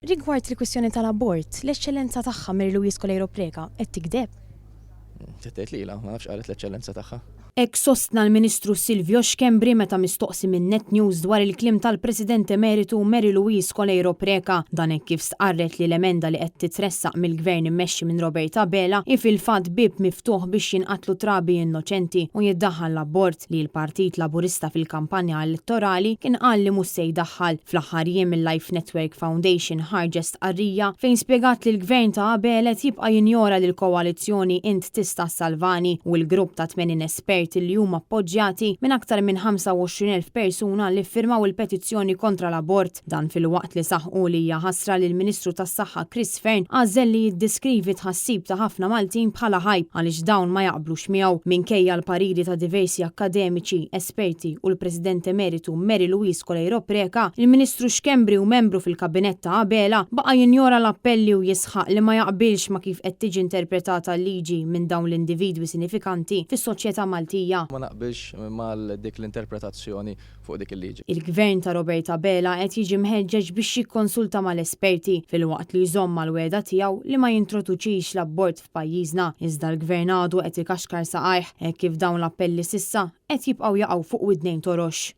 Rigward il-kwistjoni tal-abort, l-eċċellenza tagħha Mary Louise Colero Preca qed tikdeb. Tittajt lila, ma nafx qalet l-eċċellenza tagħha. Ek sostna l-Ministru Silvio Xkembri meta mistoqsi minn Net News dwar il-klim tal-President Emeritu Mary Louise Colero Preca dan hekk kif stqarret li l-emenda li qed titressaq mill-Gvern immexxi minn Robert Abela fil-fatt bib miftuħ biex jinqatlu trabi innoċenti u jiddaħħal l-abort li l-Partit Laburista fil-kampanja elettorali kien qal li mhux se jdaħħal. Fl-aħħar jiem il-Life Network Foundation ħarġet stqarrija fejn spjegat li l-Gvern ta' Abela tibqa' jinjora lil koalizzjoni Int Tista' Salvani u l-grupp ta' 80 esperti li huma appoġġjati minn aktar minn 25,000 persuna li ffirmaw il-petizzjoni kontra l-abort. Dan fil-waqt li saħqu li hija ħasra li l-Ministru tas-Saħħa Chris Fern għażel li jiddeskrivi tħassib ta' ħafna Maltin bħala ħajb għaliex dawn ma jaqblux miegħu minkejja l-pariri ta' diversi akademiċi, esperti u l-President Emeritu Mary Louise Colero Preca, il-Ministru Xkembri u membru fil-Kabinett ta' Abela baqa' jinjora l-appelli u jisħaq li ma jaqbilx ma kif qed tiġi interpretata l-liġi minn dawn l-individwi sinifikanti fis-soċjetà Maltija. Ma naqbilx mal dik l-interpretazzjoni fuq dik il-liġi. Il-Gvern ta' Robert Abela qed jiġi mħeġġeġ biex jikkonsulta mal-esperti fil-waqt li jżomm mal-weda tiegħu li ma jintroduċix l-abort f'pajjiżna. Iżda l-Gvern għadu qed ikaxkar saqajh hekk kif dawn l-appelli sissa qed jibqgħu jaqgħu fuq widnejn torox.